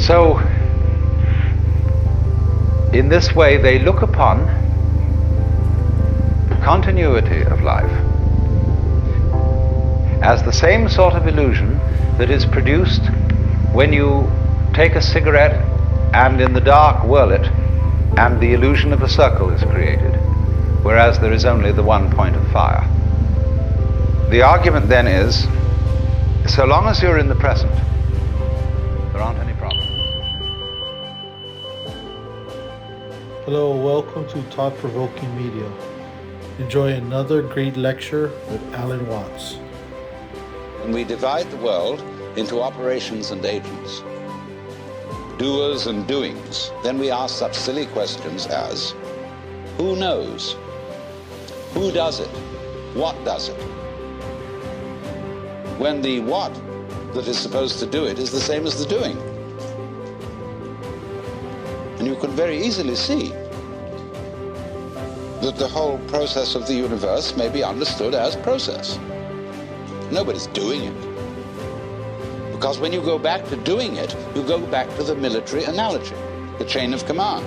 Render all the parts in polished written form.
So, in this way, they look upon the continuity of life as the same sort of illusion that is produced when you take a cigarette and in the dark whirl it, and the illusion of a circle is created, whereas there is only the one point of fire. The argument then is, so long as you're in the present, there aren't any problems. Hello, welcome to Provoking Media. Enjoy another great lecture with Alan Watts. When we divide the world into operations and agents, doers and doings, then we ask such silly questions as, who knows? Who does it? What does it? When the what that is supposed to do it is the same as the doing. And you can very easily see that the whole process of the universe may be understood as process. Nobody's doing it. Because when you go back to doing it, you go back to the military analogy, the chain of command.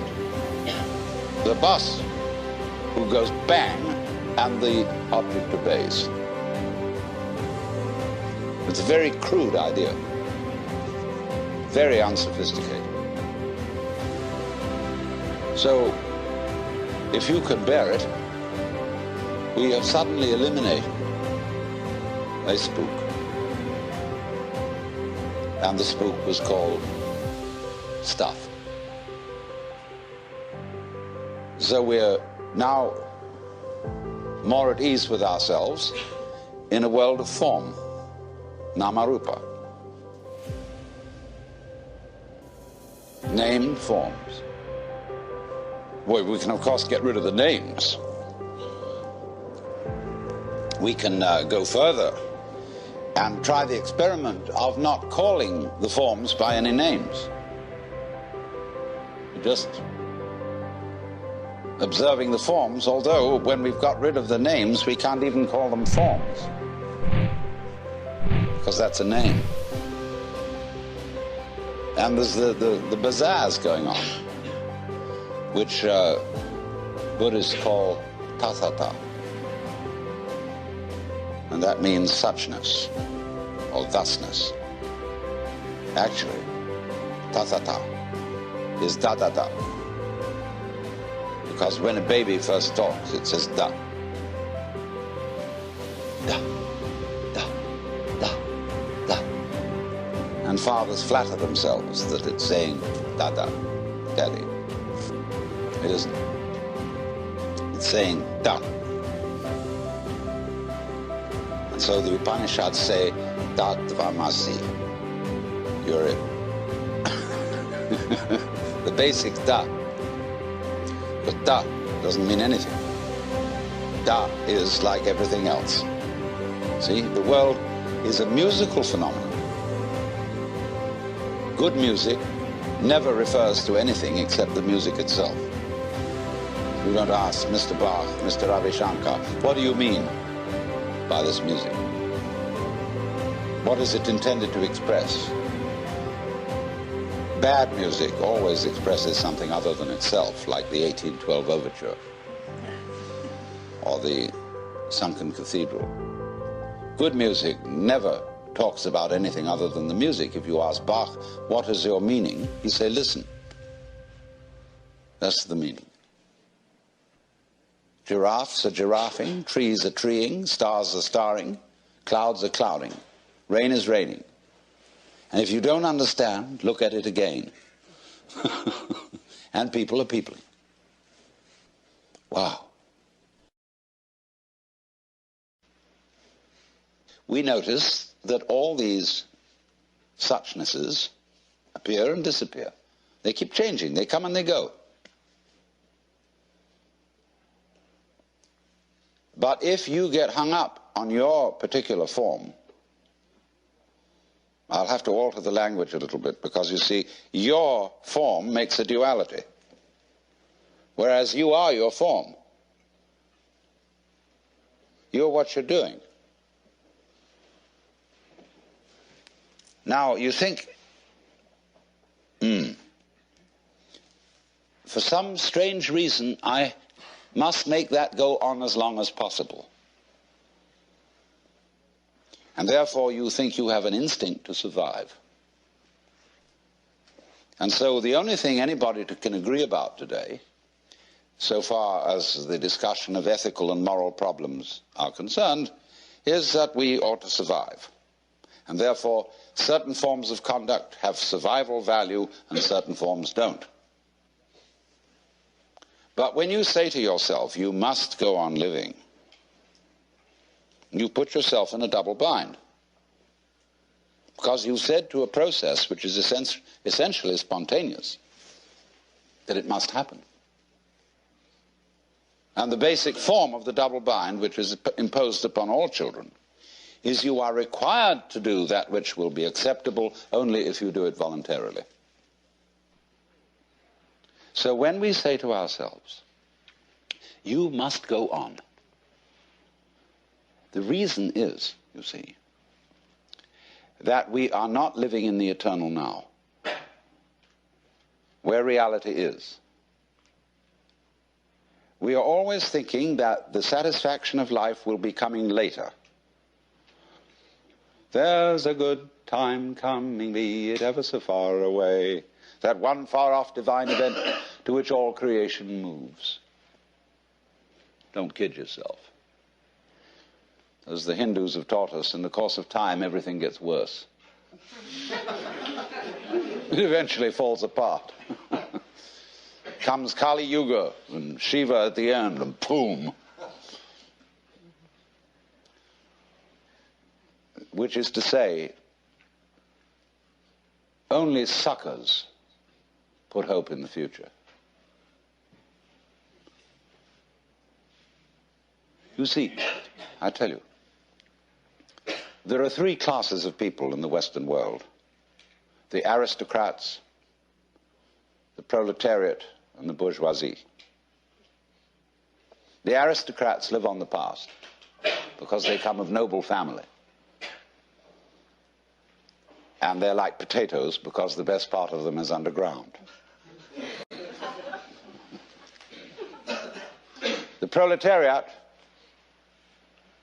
The boss who goes bang and the object obeys. It's a very crude idea, very unsophisticated. So, if you can bear it, we have suddenly eliminated a spook. And the spook was called stuff. So we're now more at ease with ourselves in a world of form, Namarupa. Named forms. Well, we can of course get rid of the names. We can go further and try the experiment of not calling the forms by any names. Just observing the forms, although when we've got rid of the names, we can't even call them forms, because that's a name. And there's the bazaars going on, which Buddhists call tathata. And that means suchness, or thusness. Actually, tathata is da-da-da. Because when a baby first talks, it says da. Da, da, da, da. And fathers flatter themselves that it's saying da-da, daddy. It isn't. It's saying da. And so the Upanishads say, da tvamasi. You're it. The basic da. But da doesn't mean anything. Da is like everything else. See, the world is a musical phenomenon. Good music never refers to anything except the music itself. You don't ask Mr. Bach, Mr. Ravi Shankar, what do you mean by this music? What is it intended to express? Bad music always expresses something other than itself, like the 1812 Overture or the Sunken Cathedral. Good music never talks about anything other than the music. If you ask Bach, what is your meaning? He say, listen. That's the meaning. Giraffes are giraffing, trees are treeing, stars are starring, clouds are clouding, rain is raining. And if you don't understand, look at it again. And people are peopling. Wow. We notice that all these suchnesses appear and disappear. They keep changing. They come and they go. But if you get hung up on your particular form, I'll have to alter the language a little bit, because you see, your form makes a duality, whereas you are your form. You're what you're doing. Now, you think, for some strange reason, I must make that go on as long as possible. And therefore you think you have an instinct to survive. And so the only thing anybody can agree about today, so far as the discussion of ethical and moral problems are concerned, is that we ought to survive. And therefore, certain forms of conduct have survival value and certain forms don't. But when you say to yourself, you must go on living, you put yourself in a double bind. Because you said to a process which is essentially spontaneous that it must happen. And the basic form of the double bind, which is imposed upon all children, is you are required to do that which will be acceptable only if you do it voluntarily. So when we say to ourselves, you must go on, the reason is, you see, that we are not living in the eternal now, where reality is. We are always thinking that the satisfaction of life will be coming later. There's a good time coming, be it ever so far away, that one far-off divine event to which all creation moves. Don't kid yourself. As the Hindus have taught us, in the course of time, everything gets worse. It eventually falls apart. Comes Kali Yuga and Shiva at the end, and boom. Which is to say, only suckers put hope in the future. You see, I tell you, there are three classes of people in the Western world: the aristocrats, the proletariat, and the bourgeoisie. The aristocrats live on the past because they come of noble family. And they're like potatoes because the best part of them is underground. The proletariat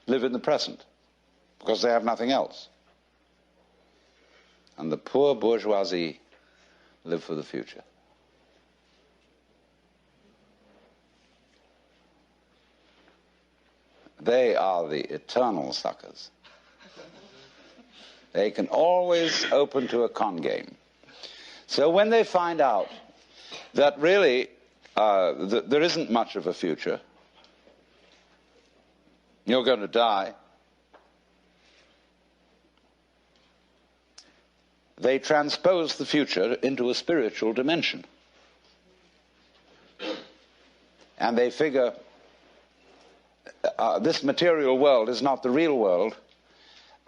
live in the present because they have nothing else. And the poor bourgeoisie live for the future. They are the eternal suckers. They can always open to a con game. So when they find out that really there isn't much of a future, you're going to die, they transpose the future into a spiritual dimension. And they figure this material world is not the real world,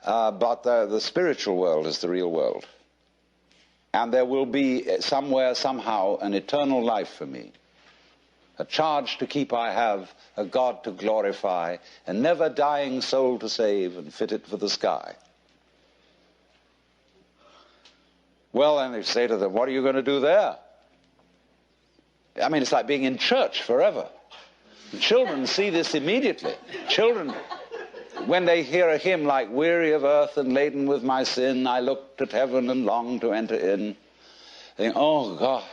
but the spiritual world is the real world. And there will be somewhere, somehow, an eternal life for me. A charge to keep I have, a God to glorify, a never-dying soul to save and fit it for the sky. Well, then they say to them, what are you going to do there? I mean, it's like being in church forever. The children see this immediately. Children, when they hear a hymn like, weary of earth and laden with my sin, I looked at heaven and longed to enter in, they think, oh God.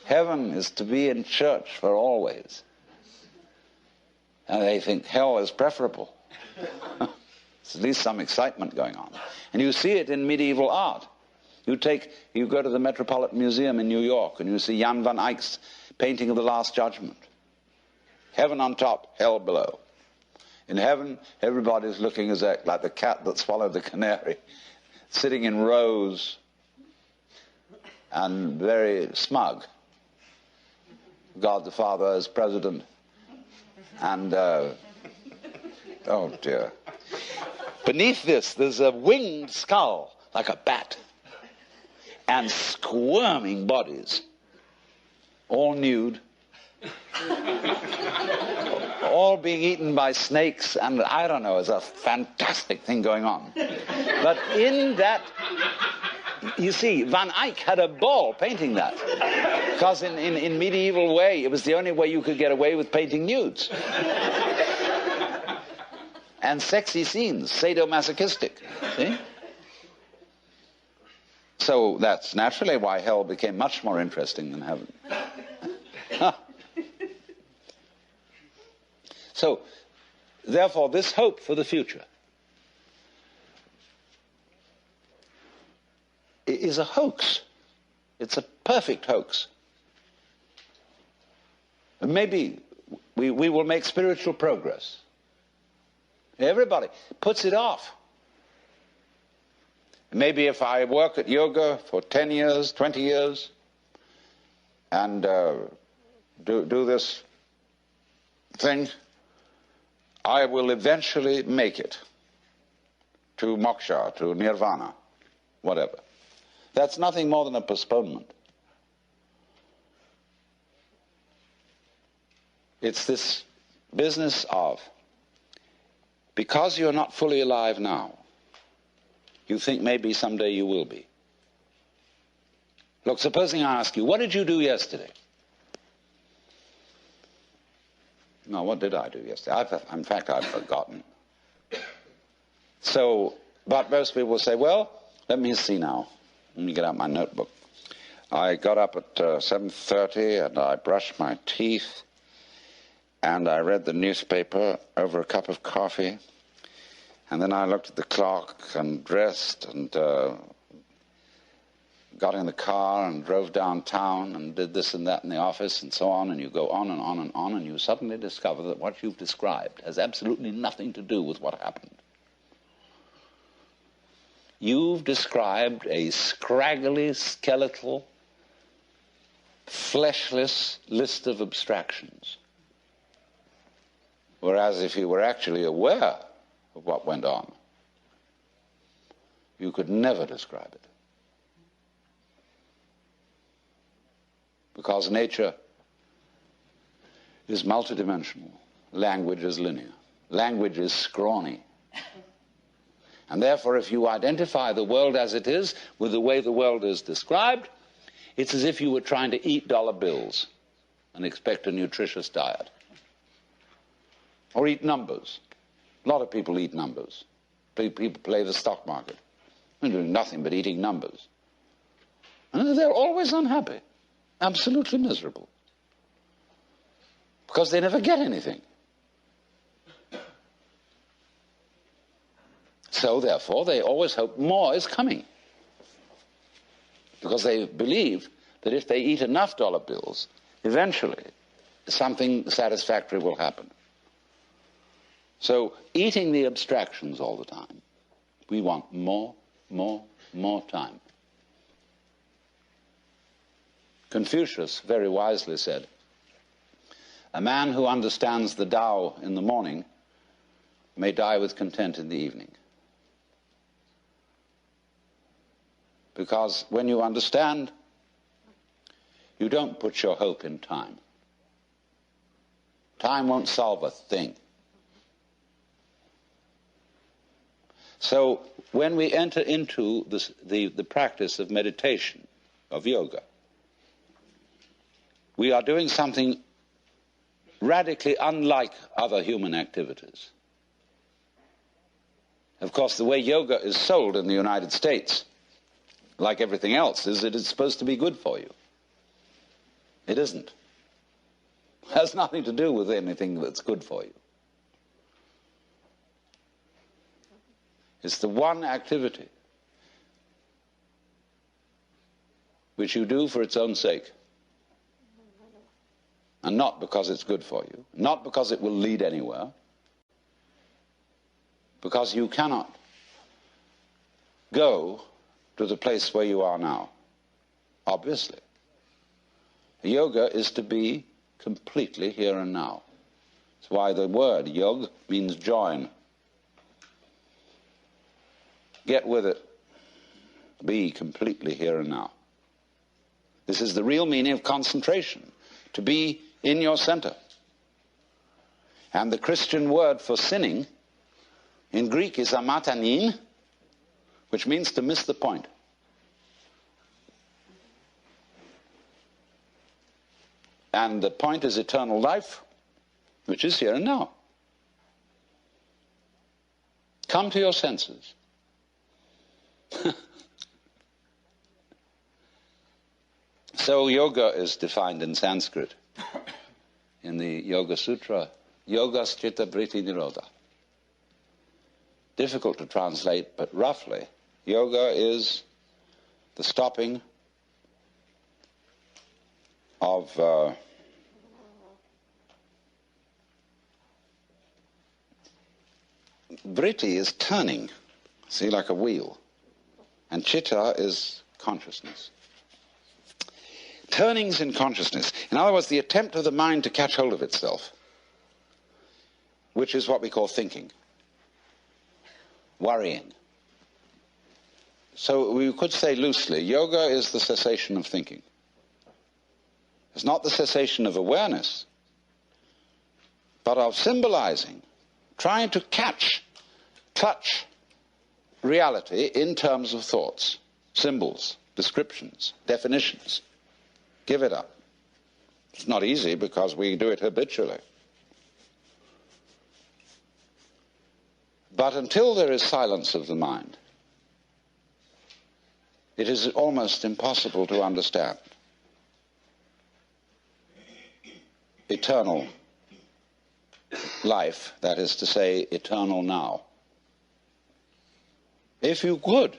Heaven is to be in church for always. And they think hell is preferable. There's at least some excitement going on. And you see it in medieval art. You go to the Metropolitan Museum in New York and you see Jan van Eyck's painting of the Last Judgment. Heaven on top, hell below. In heaven, everybody's looking like the cat that swallowed the canary, sitting in rows and very smug. God the Father as president, and oh dear. Beneath this, there's a winged skull, like a bat, and squirming bodies, all nude, all being eaten by snakes, and I don't know, there's a fantastic thing going on. But in that You see, Van Eyck had a ball painting that. Because in medieval way, it was the only way you could get away with painting nudes. And sexy scenes, sadomasochistic. See? So that's naturally why hell became much more interesting than heaven. So, therefore, this hope for the future is a hoax. It's a perfect hoax. And maybe we will make spiritual progress. Everybody puts it off. Maybe if I work at yoga for 10 years, 20 years, and do this thing, I will eventually make it to moksha, to nirvana, whatever. That's nothing more than a postponement. It's this business of, because you're not fully alive now, you think maybe someday you will be. Look, supposing I ask you, what did you do yesterday? No, what did I do yesterday? In fact, I've forgotten. So, but most people will say, well, let me see now. Let me get out my notebook. I got up at 7:30 and I brushed my teeth and I read the newspaper over a cup of coffee. And then I looked at the clock and dressed and got in the car and drove downtown and did this and that in the office and so on, and you go on and on and on, and you suddenly discover that what you've described has absolutely nothing to do with what happened. You've described a scraggly, skeletal, fleshless list of abstractions. Whereas if you were actually aware of what went on, you could never describe it. Because nature is multidimensional. Language is linear. Language is scrawny. And therefore, if you identify the world as it is with the way the world is described, it's as if you were trying to eat dollar bills and expect a nutritious diet. Or eat numbers. A lot of people eat numbers. People play the stock market. They're doing nothing but eating numbers. And they're always unhappy. Absolutely miserable. Because they never get anything. So, therefore, they always hope more is coming. Because they believe that if they eat enough dollar bills, eventually something satisfactory will happen. So, eating the abstractions all the time, we want more time. Confucius very wisely said, a man who understands the Tao in the morning may die with content in the evening. Because when you understand, you don't put your hope in time. Time won't solve a thing. So when we enter into the practice of meditation, of yoga, we are doing something radically unlike other human activities. Of course, the way yoga is sold in the United States, like everything else, is that it's supposed to be good for you. It isn't. It has nothing to do with anything that's good for you. It's the one activity which you do for its own sake. And not because it's good for you, not because it will lead anywhere, because you cannot go to the place where you are now, obviously. Yoga is to be completely here and now. That's why the word yog means join. Get with it. Be completely here and now. This is the real meaning of concentration, to be in your center. And the Christian word for sinning in Greek is amatanin, which means to miss the point. And the point is eternal life, which is here and now. Come to your senses. So yoga is defined in Sanskrit, in the Yoga Sutra, Yogas Chitta Vritti Nirodha. Difficult to translate, but roughly, yoga is the stopping of vritti is turning, see, like a wheel, and chitta is consciousness. Turnings in consciousness. In other words, the attempt of the mind to catch hold of itself, which is what we call thinking, worrying. So we could say loosely, yoga is the cessation of thinking. It's not the cessation of awareness, but of symbolizing, trying to touch reality in terms of thoughts, symbols, descriptions, definitions. Give it up. It's not easy because we do it habitually. But until there is silence of the mind, it is almost impossible to understand eternal life, that is to say, eternal now. If you could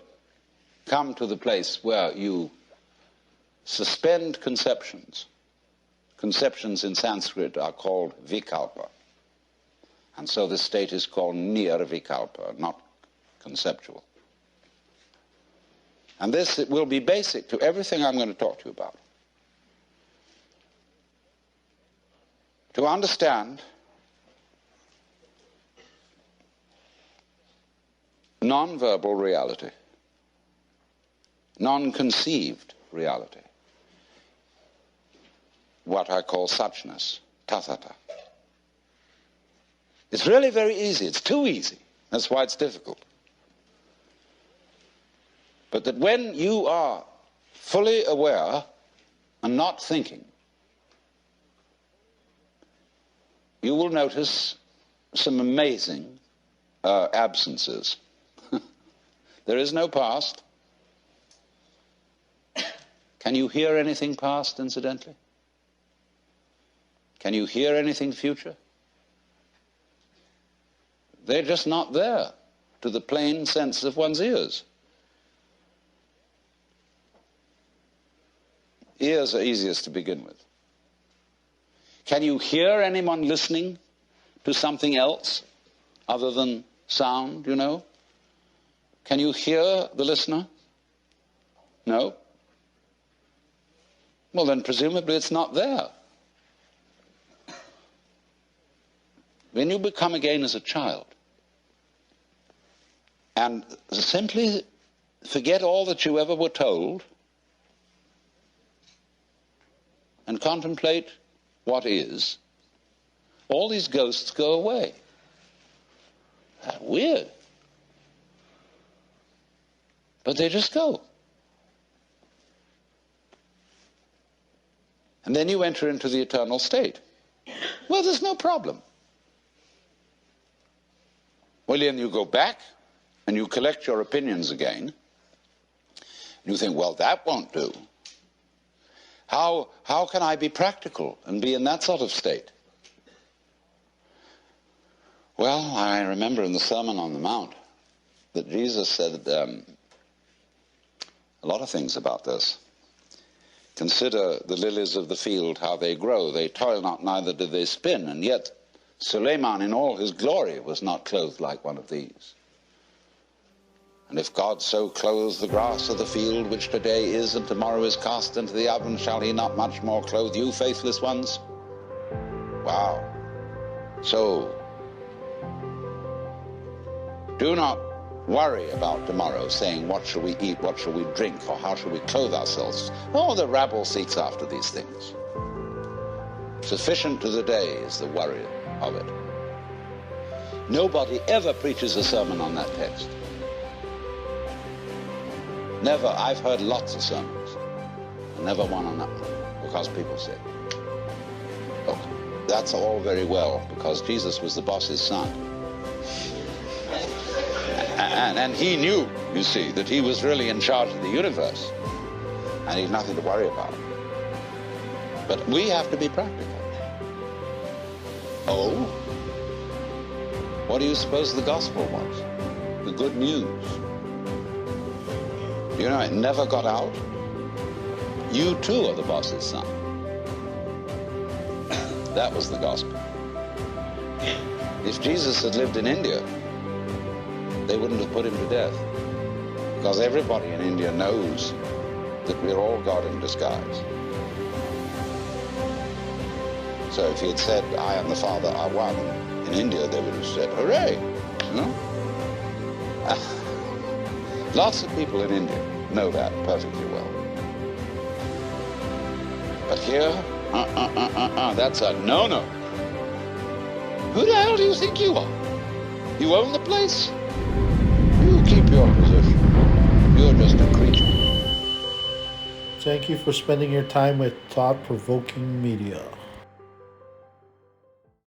come to the place where you suspend conceptions, conceptions in Sanskrit are called vikalpa, and so this state is called nirvikalpa, not conceptual. And this will be basic to everything I'm going to talk to you about. To understand non-verbal reality, non-conceived reality, what I call suchness, tathata. It's really very easy. It's too easy. That's why it's difficult. But that when you are fully aware and not thinking, you will notice some amazing absences. There is no past. Can you hear anything past, incidentally? Can you hear anything future? They're just not there to the plain sense of one's ears. Ears are easiest to begin with. Can you hear anyone listening to something else other than sound, you know? Can you hear the listener? No? Well, then presumably it's not there. When you become again as a child and simply forget all that you ever were told and contemplate what is, all these ghosts go away. That's weird. But they just go. And then you enter into the eternal state. Well, there's no problem. Well, then you go back and you collect your opinions again. You think, well, that won't do. How can I be practical and be in that sort of state? Well, I remember in the Sermon on the Mount that Jesus said a lot of things about this. Consider the lilies of the field, how they grow. They toil not, neither do they spin. And yet Suleiman in all his glory was not clothed like one of these. And if God so clothes the grass of the field, which today is and tomorrow is cast into the oven, shall he not much more clothe you, faithless ones? Wow. So, do not worry about tomorrow, saying, what shall we eat, what shall we drink, or how shall we clothe ourselves? Oh, the rabble seeks after these things. Sufficient to the day is the worry of it. Nobody ever preaches a sermon on that text. Never. I've heard lots of sermons, and never one on that one, because people say. That's all very well, because Jesus was the boss's son. And he knew, you see, that he was really in charge of the universe, and he'd nothing to worry about. But we have to be practical. Oh? What do you suppose the gospel was? The good news. You know, it never got out. You too are the boss's son. That was the gospel. If Jesus had lived in India, they wouldn't have put him to death, because everybody in India knows that we're all God in disguise. So if he had said, I am the Father, are one, in India they would have said, hooray, you know? Lots of people in India know that perfectly well. But here, that's a no-no. Who the hell do you think you are? You own the place? You keep your position. You're just a creature. Thank you for spending your time with Thought Provoking Media.